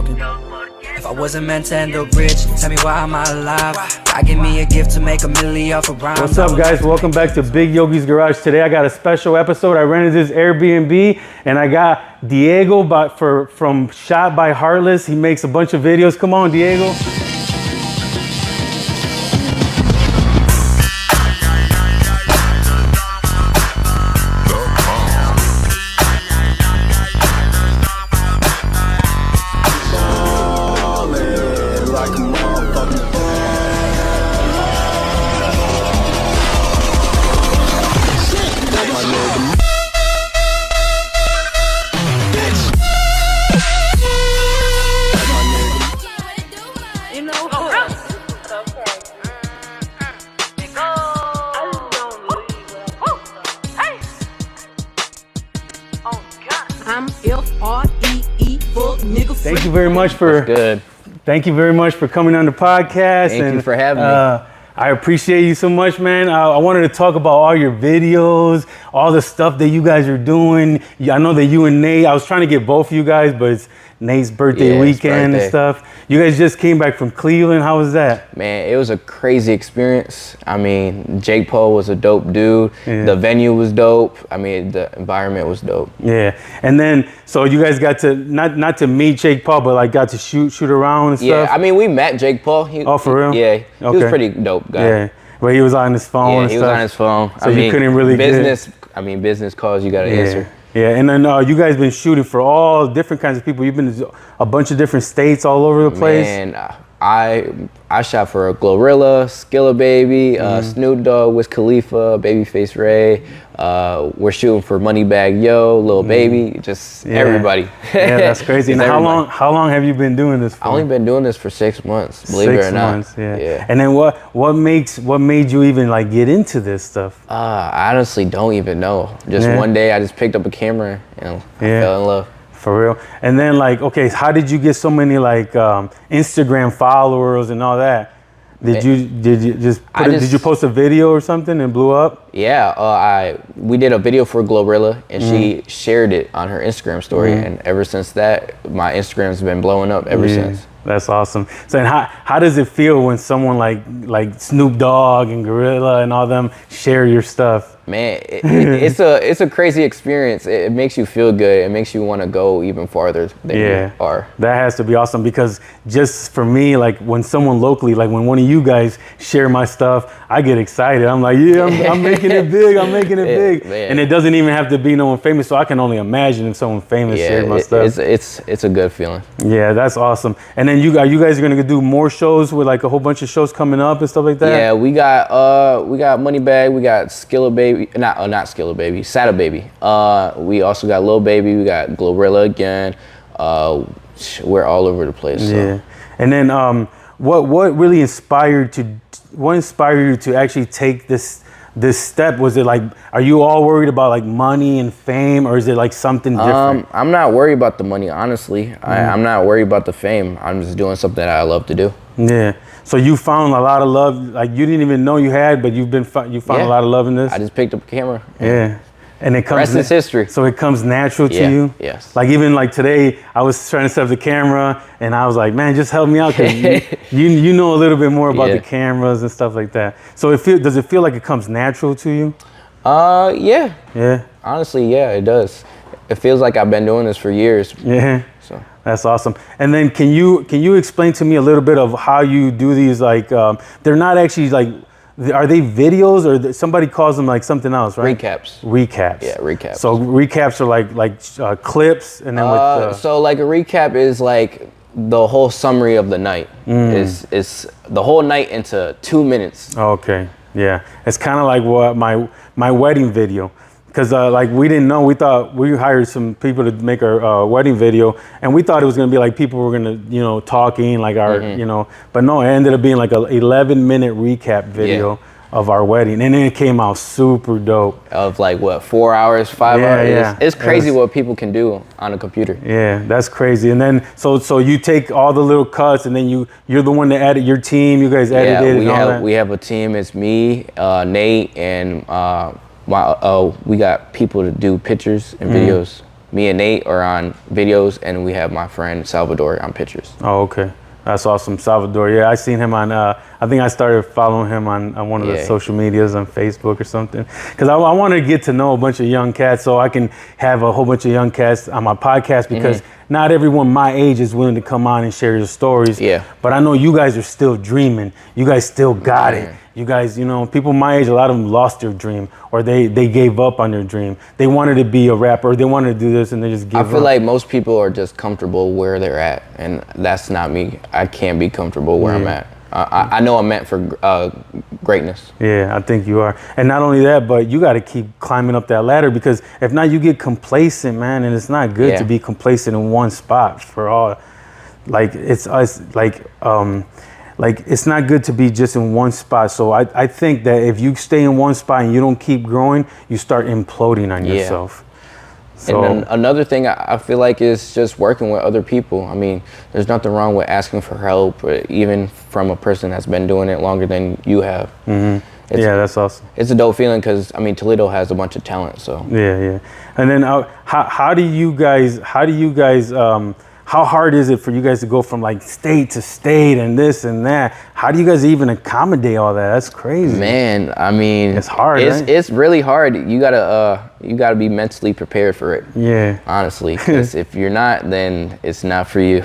broken. If I wasn't meant to end up rich, tell me why am I alive? God give me a gift to make a million off a rhyme. What's up, guys? Welcome back to Big Yogi'z Garage. Today I got a special episode. I rented this Airbnb and I got Diego from Shot By Heartless. He makes a bunch of videos. Come on, Diego. Thank you very much for Thank you very much for coming on the podcast. Thank you for having me. I appreciate you so much, man. I wanted to talk about all your videos, all the stuff that you guys are doing. I know that you and Nate, I was trying to get both of you guys, but it's Nate's birthday weekend and stuff. You guys just came back from Cleveland. How was that? Man, it was a crazy experience. I mean, Jake Paul was a dope dude. Yeah. The venue was dope. I mean, the environment was dope. Yeah. And then, so you guys got to, not to meet Jake Paul, but like got to shoot around and stuff? Yeah, I mean, we met Jake Paul. Oh, for real? Yeah, he was pretty dope guy. Yeah, but he was on his phone and stuff. Yeah, he was on his phone. So you couldn't really business calls, you got to answer. Yeah, and then you guys been shooting for all different kinds of people. You've been to a bunch of different states all over the place. Man, I shot for a Glorilla, Skilla Baby, Snoop Dogg, Wiz Khalifa, Babyface Ray. We're shooting for Moneybagg Yo, Lil Baby, just everybody. Yeah, that's crazy. And how long have you been doing this for? I've only been doing this for 6 months, believe it or not. 6 months, yeah. And then what made you even like get into this stuff? I honestly don't even know. Just one day I just picked up a camera and I fell in love. For real. And then like, okay, how did you get so many like Instagram followers and all that? Did you post a video or something and blew up? Yeah, we did a video for Glorilla and she shared it on her Instagram story, and ever since that, my Instagram's been blowing up ever since. That's awesome. So and how does it feel when someone like Snoop Dogg and Gorilla and all them share your stuff? Man, it's a crazy experience. It makes you feel good. It makes you want to go even farther than you are. That has to be awesome, because just for me, like when someone locally, like when one of you guys share my stuff, I get excited. I'm like, yeah, I'm making it big. I'm making it big. Man. And it doesn't even have to be no one famous. So I can only imagine if someone famous shared my stuff. It's a good feeling. Yeah, that's awesome. And then you guys are gonna do more shows with like a whole bunch of shows coming up and stuff like that? Yeah, we got Moneybagg, we got Skilla Baby, not Skilla Baby, Sada Baby. We also got Lil Baby, we got Glorilla again. We're all over the place. So. Yeah. And then what really inspired you to actually take this step? Was it like, are you all worried about like money and fame, or is it like something different? I'm not worried about the money, honestly. I'm not worried about the fame. I'm just doing something that I love to do. Yeah. So you found a lot of love, like you didn't even know you had, but you found a lot of love in this? I just picked up a camera. Yeah. And it comes, rest is history. So it comes natural to you? Yes. Like even like today, I was trying to set up the camera and I was like, man, just help me out, because you know a little bit more about the cameras and stuff like that. So does it feel like it comes natural to you? Yeah. Yeah? Honestly, yeah, it does. It feels like I've been doing this for years. Yeah. So. That's awesome. And then can you explain to me a little bit of how you do these, like, they're not actually like, are they videos, or somebody calls them like something else, right? Recaps. Yeah, recaps. So recaps are like clips, and then so like a recap is like the whole summary of the night. Is the whole night into 2 minutes. Okay, yeah. It's kind of like what my wedding video. Because like we didn't know, we thought we hired some people to make our wedding video, and we thought it was gonna be like people were gonna, talking like our, but no, it ended up being like a 11-minute recap video of our wedding, and then it came out super dope. Of like what, 4 hours, 5 hours? Yeah. It's crazy what people can do on a computer. Yeah, that's crazy. And then so you take all the little cuts, and then you're the one that edit, your team, you guys edited it. Yeah, we have a team. It's me, Nate, and we got people to do pictures and videos. me and Nate are on videos, and we have my friend Salvador on pictures. Oh, okay. That's awesome. Salvador. Yeah, I seen him on, I think I started following him on one of the social medias on Facebook or something. Because I want to get to know a bunch of young cats so I can have a whole bunch of young cats on my podcast, because not everyone my age is willing to come on and share your stories. Yeah. But I know you guys are still dreaming. You guys still got it. You guys, you know, people my age, a lot of them lost their dream, or they gave up on their dream. They wanted to be a rapper, they wanted to do this, and they just gave up. I feel like most people are just comfortable where they're at, and that's not me. I can't be comfortable where I'm at. I know I'm meant for greatness. Yeah, I think you are. And not only that, but you got to keep climbing up that ladder, because if not, you get complacent, man, and it's not good to be complacent in one spot for all. Like, it's it's not good to be just in one spot. So I think that if you stay in one spot and you don't keep growing, you start imploding on yourself. So, and then another thing I feel like is just working with other people. I mean, there's nothing wrong with asking for help, even from a person that's been doing it longer than you have. yeah, that's awesome. It's a dope feeling, because I mean, Toledo has a bunch of talent. So yeah. And then how do you guys how hard is it for you guys to go from like state to state and this and that? How do you guys even accommodate all that? That's crazy. Man, I mean, it's hard. It's really hard. You gotta be mentally prepared for it. Yeah. Honestly, because if you're not, then it's not for you.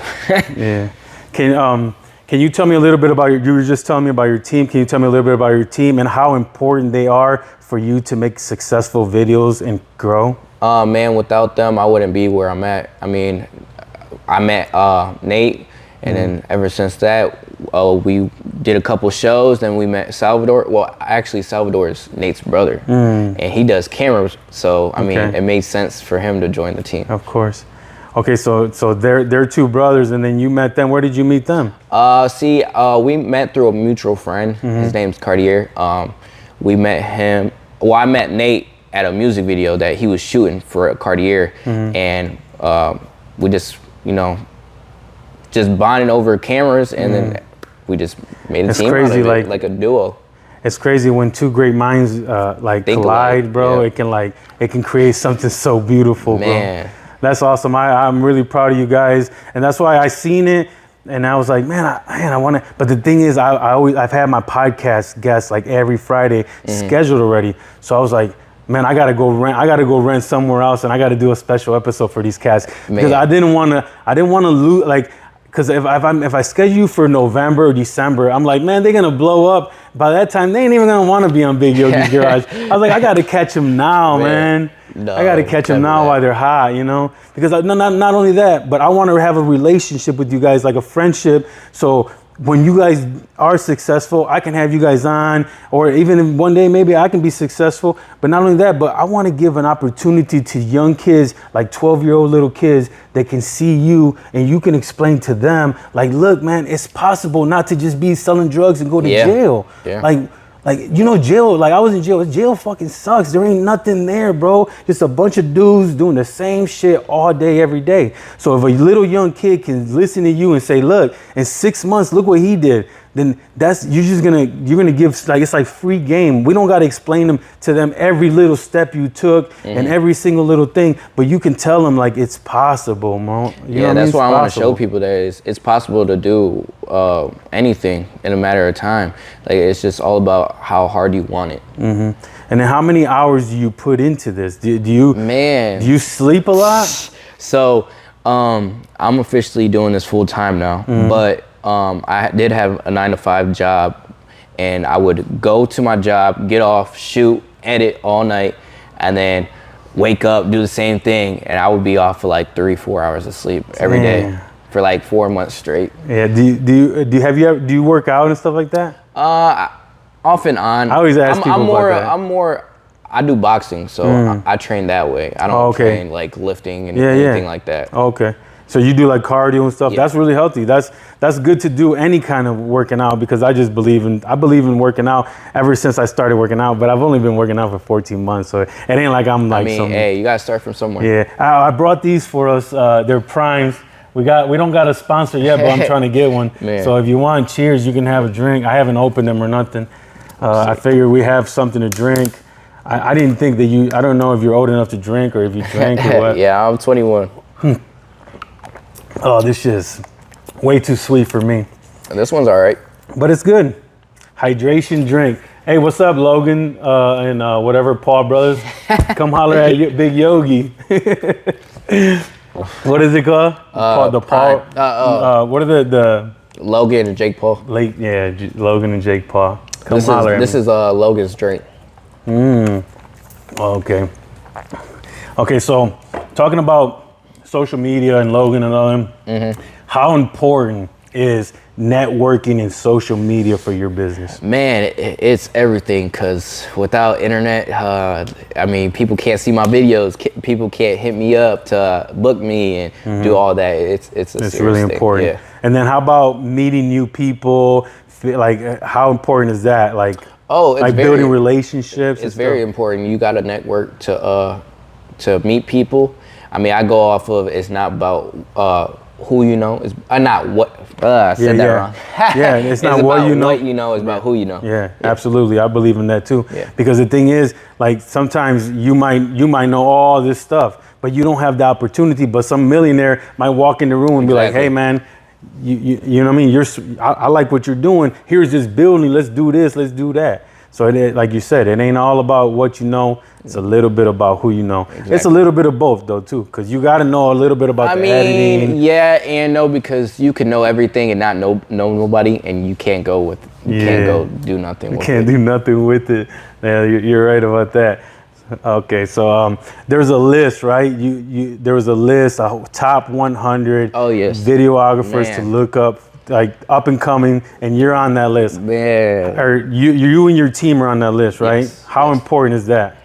Yeah. Can you tell me a little bit about you were just telling me about your team. Can you tell me a little bit about your team and how important they are for you to make successful videos and grow? Man, without them, I wouldn't be where I'm at. I mean, I met Nate, and then ever since that, we did a couple shows. Then we met Salvador. Well, actually, Salvador is Nate's brother, and he does cameras. So I mean, it made sense for him to join the team. Of course. Okay, so they're two brothers, and then you met them. Where did you meet them? We met through a mutual friend. His name's Cartier. We met him. Well, I met Nate at a music video that he was shooting for Cartier, and we just, just bonding over cameras, and then we just made a team crazy, out of it, like a duo. It's crazy when two great minds collide, bro. Yeah. It can create something so beautiful, Man. bro. That's awesome. I'm really proud of you guys, and that's why I seen it, and I was like, man, I want to. But the thing is, I've had my podcast guests like every Friday scheduled already, so I was like, man, I gotta go rent somewhere else, and I gotta do a special episode for these cats, because I didn't want to lose, like, because if I schedule you for November or December, I'm like, man, they're gonna blow up. By that time, they ain't even gonna want to be on Big Yogi'Z Garage. I was like, I gotta catch them now, man. No, I gotta catch them now while they're hot, because not only that, but I want to have a relationship with you guys, like a friendship. So when you guys are successful, I can have you guys on, or even if one day maybe I can be successful. But not only that, but I want to give an opportunity to young kids, like 12-year-old little kids that can see you, and you can explain to them, like, look, man, it's possible not to just be selling drugs and go to jail. Yeah. Like, jail, like I was in jail. Jail fucking sucks. There ain't nothing there, bro. Just a bunch of dudes doing the same shit all day, every day. So if a little young kid can listen to you and say, look, in 6 months, look what he did, then you're gonna give, like, it's like free game. We don't gotta explain to them every little step you took and every single little thing, but you can tell them, like, it's possible, man. That's why I want to show people that it's possible to do anything in a matter of time. Like, it's just all about how hard you want it. And then how many hours do you put into this? Do you sleep a lot? So I'm officially doing this full time now, but I did have a 9-to-5 job, and I would go to my job, get off, shoot, edit all night, and then wake up, do the same thing, and I would be off for like 3-4 hours of sleep every day for like 4 months straight. Yeah. Do you work out and stuff like that? Off and on. I always ask people about that. I do boxing, so I train that way. I don't train like lifting and anything like that. Okay. So you do like cardio and stuff. That's really healthy. That's good to do any kind of working out, because I believe in working out ever since I started working out. But I've only been working out for 14 months, so it ain't like I'm like. Hey, you gotta start from somewhere. Yeah, I brought these for us. They're primes. We don't got a sponsor yet, but I'm trying to get one. So if you want, cheers, you can have a drink. I haven't opened them or nothing. I figure we have something to drink. I didn't think that I don't know if you're old enough to drink or if you drank or what. Yeah, I'm 21. Oh, this is way too sweet for me. And this one's all right. But it's good. Hydration drink. Hey, what's up, Logan and whatever Paul brothers? Come holler at Big Yogi. What is it called? The Paul. What are the Logan and Jake Paul. Logan and Jake Paul. Come holler at me. This is Logan's drink. Okay. Okay, so talking about social media and Logan and all them, how important is networking and social media for your business? Man, it's everything, because without internet, I mean, people can't see my videos. People can't hit me up to book me and do all that. It's really important. Yeah. And then how about meeting new people? Like, how important is that? Like, it's building relationships. It's very important. You got to network to meet people. I mean, I go off of, it's not about who you know. It's not what. I said that wrong. Yeah, it's not what you know. What you know is about who you know. Yeah, absolutely. I believe in that too. Yeah. Because the thing is, like, sometimes you might know all this stuff, but you don't have the opportunity. But some millionaire might walk in the room and be like, "Hey, man, you know what I mean? I like what you're doing. Here's this building. Let's do this. Let's do that." So like you said, it ain't all about what you know. It's a little bit about who you know. Exactly. It's a little bit of both though too, because you got to know a little bit about editing. Yeah and no, because you can know everything and not know nobody, and you can't go do nothing with it. You can't do nothing with it. Yeah, you're right about that. Okay, so there's a list, right? There was a list, a top 100 videographers to look up, like up and coming, and you're on that list. Man. Or you and your team are on that list, right? Yes. How important is that?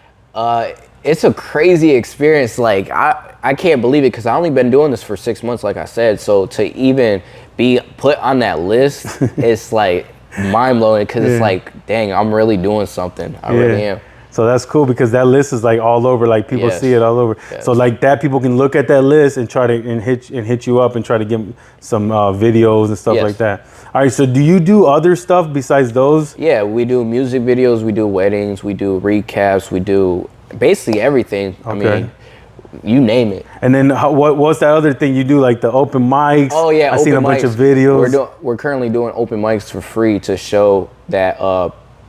It's a crazy experience. Like, I can't believe it, because I only been doing this for 6 months, like I said. So to even be put on that list, it's like mind blowing, because it's like, dang, I'm really doing something. I really am. So that's cool, because that list is like all over, like people see it all over. So like that, people can look at that list and try to hit you up and try to get some videos and stuff like that. All right, so do you do other stuff besides those? Yeah, we do music videos, we do weddings, we do recaps, we do basically everything. I mean, you name it. And then what's that other thing you do, like the open mics? Oh yeah, I've seen a bunch of videos. We're currently doing open mics for free to show that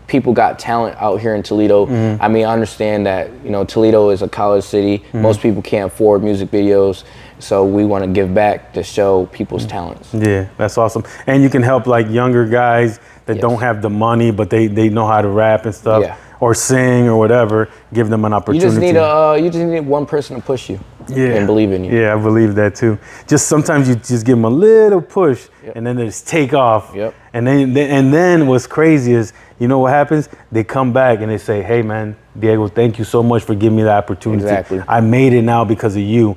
people got talent out here in Toledo. I mean, I understand that, you know, Toledo is a college city. Most people can't afford music videos. So we want to give back to show people's talents. Yeah, that's awesome. And you can help like younger guys that don't have the money, but they know how to rap and stuff or sing or whatever. Give them an opportunity. You just need one person to push you and believe in you. Yeah, I believe that too. Just sometimes you just give them a little push and then they just take off. And then what's crazy is, you know what happens? They come back and they say, "Hey man, Diego, thank you so much for giving me the opportunity. Exactly. I made it now because of you."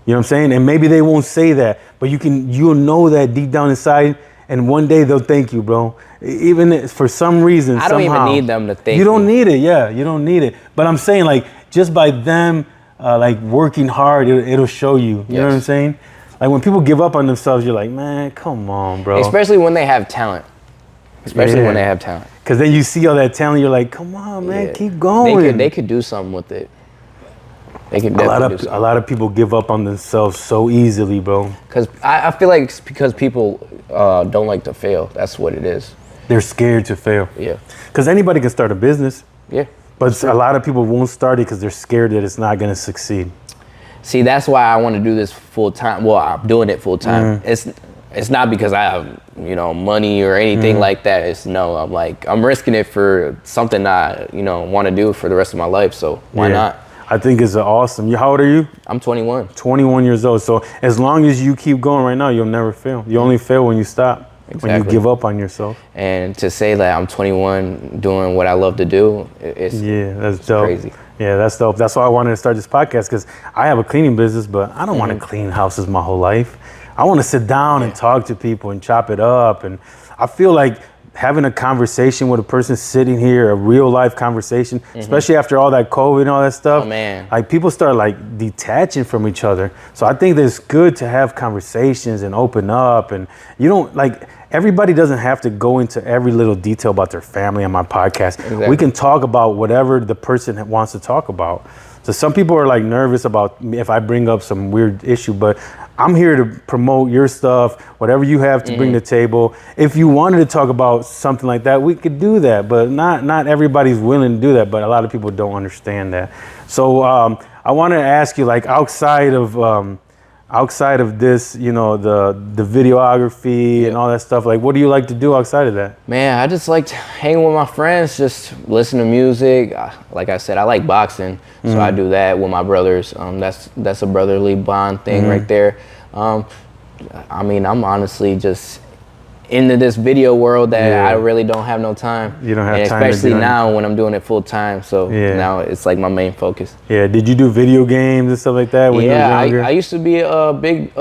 You know what I'm saying? And maybe they won't say that, but you'll know that deep down inside, and one day they'll thank you, bro. Even if for some reason, I don't even need them to thank you. Don't need it, you don't need it. But I'm saying, like, just by them like working hard, it'll show you. You know what I'm saying? Like when people give up on themselves, you're like, man, come on, bro. Especially when they have talent. When they have talent. Because then you see all that talent, you're like, come on, man, keep going. They could do something with it. They could a lot of people give up on themselves so easily, bro. Because I feel like it's because people don't like to fail. That's what it is. They're scared to fail. Yeah. Because anybody can start a business. Yeah. But a lot of people won't start it because they're scared that it's not going to succeed. See, that's why I want to do this full time. Well, I'm doing it full time. It's not because I have, you know, money or anything like that. I'm risking it for something I, you know, want to do for the rest of my life. So why not? I think it's awesome. How old are you? I'm 21. 21 years old. So as long as you keep going right now, you'll never fail. You only fail when you stop, when you give up on yourself. And to say that I'm 21 doing what I love to do, it's dope. Crazy. Yeah, that's dope. That's why I wanted to start this podcast, because I have a cleaning business, but I don't want to clean houses my whole life. I want to sit down and talk to people and chop it up. And I feel like having a conversation with a person sitting here, a real life conversation, especially after all that COVID and all that stuff. Oh, man. Like people start like detaching from each other. So I think that it's good to have conversations and open up, and you don't like, everybody doesn't have to go into every little detail about their family on my podcast. Exactly. We can talk about whatever the person wants to talk about. So some people are like nervous about if I bring up some weird issue, but I'm here to promote your stuff, whatever you have to bring to the table. If you wanted to talk about something like that, we could do that, but not everybody's willing to do that, but a lot of people don't understand that. So I want to ask you, like outside of this, you know, the videography and all that stuff, like what do you like to do outside of that? Man, I just like hanging with my friends, just listen to music. Like I said, I like boxing, so I do that with my brothers. That's a brotherly bond thing right there. I mean, I'm honestly just into this video world that I really don't have no time. You don't have and time, especially now when I'm doing it full time. So now it's like my main focus. Yeah. Did you do video games and stuff like that when you were younger? I used to be a big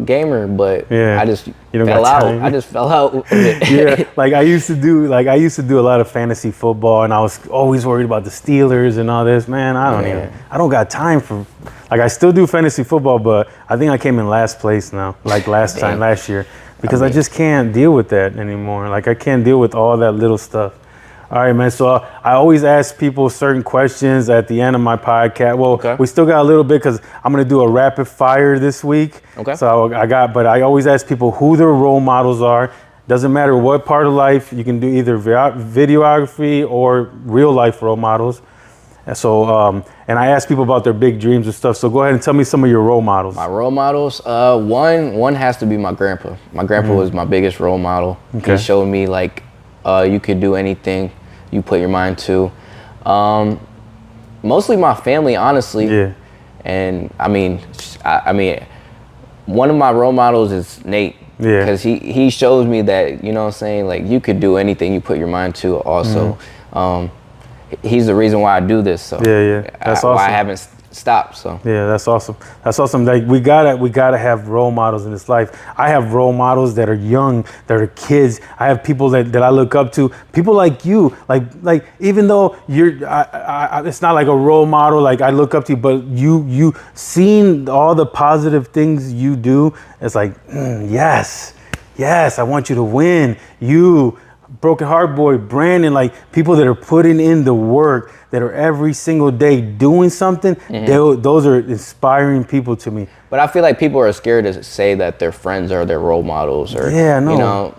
gamer, but I just fell out. I just fell out of it. Yeah, like I used to do a lot of fantasy football, and I was always worried about the Steelers and all this. Man, I don't got time for, like, I still do fantasy football, but I think I came in last place now, like last year, because I just can't deal with that anymore. Like I can't deal with all that little stuff. All right, man. So I always ask people certain questions at the end of my podcast. Well, we still got a little bit because I'm going to do a rapid fire this week. Okay. So but I always ask people who their role models are. Doesn't matter what part of life. You can do either videography or real life role models. So, and I ask people about their big dreams and stuff. So go ahead and tell me some of your role models. My role models, one has to be my grandpa. My grandpa was my biggest role model. He showed me like, you could do anything you put your mind to. Mostly my family, honestly. Yeah. And I mean, one of my role models is Nate. Yeah. Because he shows me that, you know what I'm saying, like you could do anything you put your mind to also. He's the reason why I do this. So that's awesome. Why I haven't stopped. So yeah, that's awesome. That's awesome. Like we gotta have role models in this life. I have role models that are young, that are kids. I have people that I look up to. People like you. Like even though it's not like a role model. Like I look up to you, but you seen all the positive things you do. It's like yes, I want you to win. You. Broken Heart Boy, Brandon, like people that are putting in the work, that are every single day doing something, those are inspiring people to me. But I feel like people are scared to say that their friends are their role models, or you know,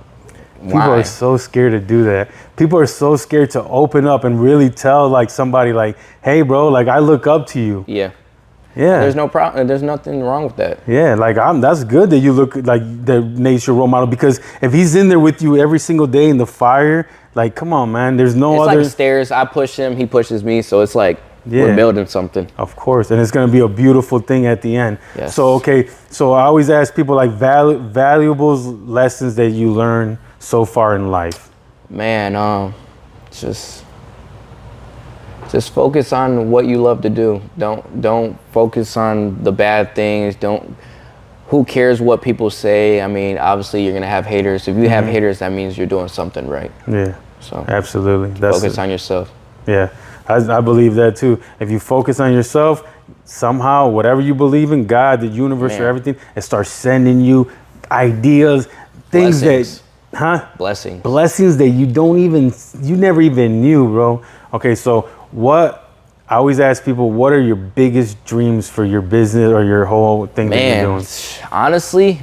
people are so scared to do that. People are so scared to open up and really tell like somebody like, hey bro, like I look up to you. Yeah. There's no problem. There's nothing wrong with that. Yeah, like that's good that you look like the Nate's your role model, because if he's in there with you every single day in the fire, like come on, man, there's no other. It's like stairs. I push him, he pushes me, so it's like we're building something. Of course, and it's gonna be a beautiful thing at the end. Yes. So so I always ask people like valuable lessons that you learn so far in life. Man, just focus on what you love to do. Don't focus on the bad things. Who cares what people say? I mean, obviously you're gonna have haters. If you have haters, that means you're doing something right. Yeah. So absolutely. Focus on yourself. Yeah, I believe that too. If you focus on yourself, somehow whatever you believe in, God, the universe, or everything, it starts sending you ideas, things blessings that you never even knew, bro. Okay, so I always ask people, what are your biggest dreams for your business or your whole thing that you're doing? Honestly,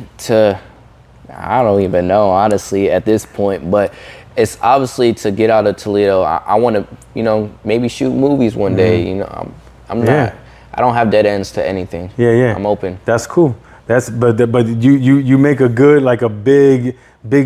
I don't even know, honestly, at this point, but it's obviously to get out of Toledo. I want to, you know, maybe shoot movies one day. You know, I'm not, I don't have dead ends to anything. Yeah. I'm open. That's cool. But you make a good, like a big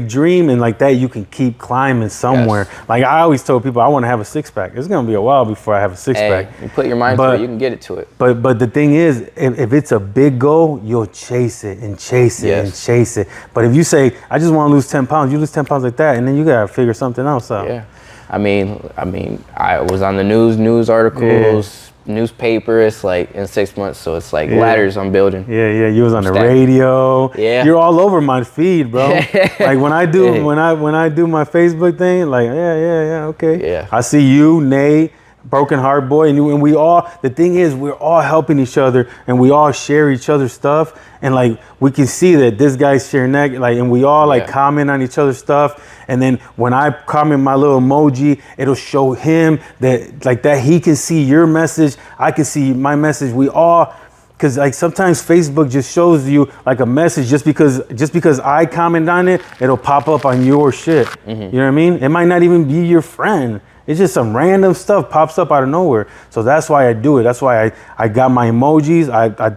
dream, and like that you can keep climbing somewhere. Yes. Like I always told people, I want to have a six-pack. It's gonna be a while before I have a six-pack. You put your mind to it, you can get it to it. But the thing is, if it's a big goal, you'll chase it and chase it and chase it. But if you say, I just want to lose 10 pounds, you lose 10 pounds like that, and then you gotta figure something else out. Yeah. I mean, I was on the news articles. newspaper. It's like in 6 months, so it's like ladders I'm building. Yeah, you was on the radio. Yeah, you're all over my feed, bro. Like when I do when I do my Facebook thing, like okay. Yeah. I see you, Nate, BrokenHeartBoy, and we all. The thing is, we're all helping each other, and we all share each other's stuff, and like we can see that this guy's sharing that, like, and we all like comment on each other's stuff. And then when I comment my little emoji, it'll show him that like that he can see your message. I can see my message. We all, because like sometimes Facebook just shows you like a message just because I comment on it, it'll pop up on your shit. You know what I mean? It might not even be your friend. It's just some random stuff pops up out of nowhere. So that's why I do it. That's why I got my emojis. I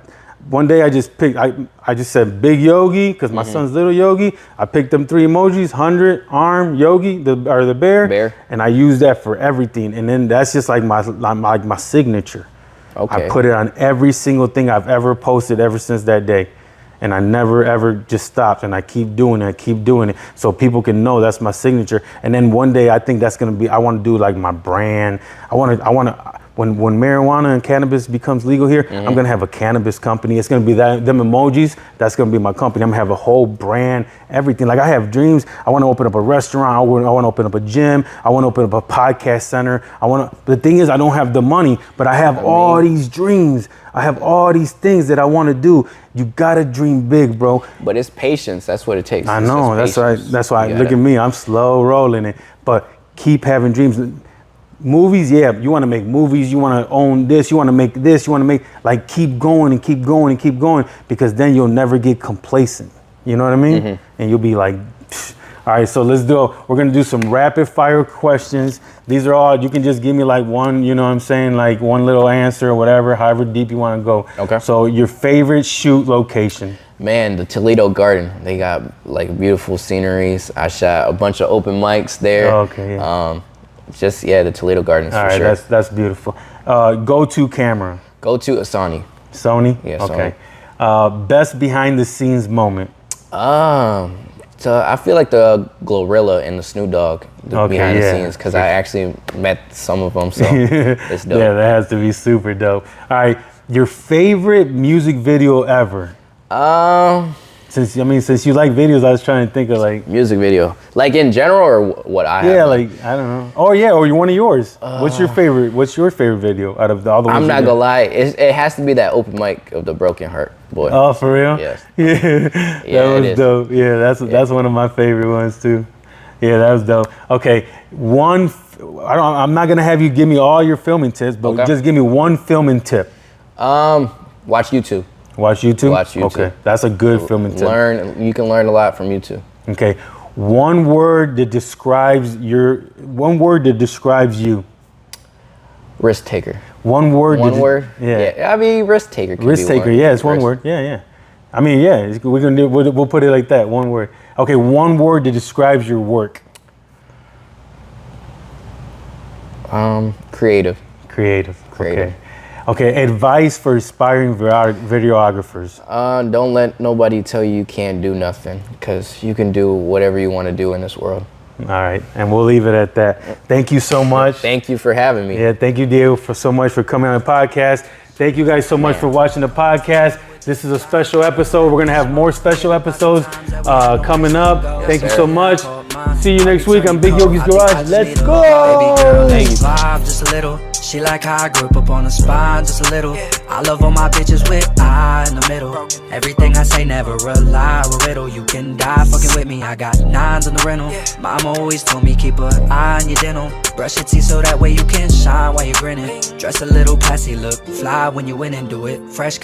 one day I just picked, I just said Big Yogi, because my son's little Yogi. I picked them 3 emojis, 100, arm, Yogi, the bear. And I use that for everything. And then that's just like my signature. Okay. I put it on every single thing I've ever posted ever since that day. And I never ever just stopped, and I keep doing it, so people can know that's my signature. And then one day I think that's gonna be, I want to do like my brand. I want to when marijuana and cannabis becomes legal here, I'm gonna have a cannabis company. It's gonna be them emojis. That's gonna be my company. I'm gonna have a whole brand, everything. Like I have dreams. I want to open up a restaurant. I want to open up a gym. I want to open up a podcast center. The thing is, I don't have the money, but I have all these dreams. I have all these things that I want to do. You gotta dream big, bro. But it's patience. That's what it takes. I know. That's why. Look at me. I'm slow rolling it. But keep having dreams. Movies, you want to make movies. You want to own this. You want to make this. You want to make, like, keep going and keep going and keep going, because then you'll never get complacent. You know what I mean? And you'll be like, psh. All right, so let's do it. We're going to do some rapid fire questions. These are all, you can just give me like one, you know what I'm saying? Like one little answer or whatever, however deep you want to go. Okay. So your favorite shoot location? Man, the Toledo Garden. They got like beautiful sceneries. I shot a bunch of open mics there. Okay, yeah. The Toledo Gardens for sure. All right, that's beautiful. Go-to camera? Go-to a Sony. Sony? Yeah, okay. Sony. Best behind the scenes moment? So I feel like the Glorilla and the Snoop Dogg behind the scenes, because I actually met some of them, so it's dope. Yeah, that has to be super dope. All right, your favorite music video ever? Since you like videos, I was trying to think of like music video, like in general, or what I have. Yeah, like I don't know. Oh yeah, or one of yours. What's your favorite? What's your favorite video out of all the ones? I'm not gonna lie, it has to be that open mic of the Broken Heart Boy. Oh, for real? Yes. Yeah, that was dope. Yeah, that's one of my favorite ones too. Yeah, that was dope. Okay, I'm not gonna have you give me all your filming tips, but just give me one filming tip. Watch YouTube. Watch YouTube? Watch YouTube. Okay, that's a good filming tip. You can learn a lot from YouTube. Okay, one word that describes you. Risk taker. One word. One word? Yeah. I mean, risk taker. Risk taker, yeah, it's one word. Yeah. I mean, yeah, we'll put it like that, one word. Okay, one word that describes your work. Creative. Creative. Okay, advice for aspiring videographers. Don't let nobody tell you can't do nothing, because you can do whatever you want to do in this world. All right, and we'll leave it at that. Thank you so much. Thank you for having me. Yeah, thank you, Diego, so much for coming on the podcast. Thank you guys so much for watching the podcast. This is a special episode. We're gonna have more special episodes coming up. Thank you so much. See you next week on Big Yogi'z Garage. Let's go. Baby girl, let me vibe just a little. She like how I grew up on the spine just a little. I love all my bitches with I in the middle. Everything I say never a lie or a riddle. You can die fucking with me. I got 9s in the rental. Mama always told me keep an eye on your dental. Brush your teeth so that way you can shine while you're grinning. Dress a little classy, look fly when you win and do it fresh.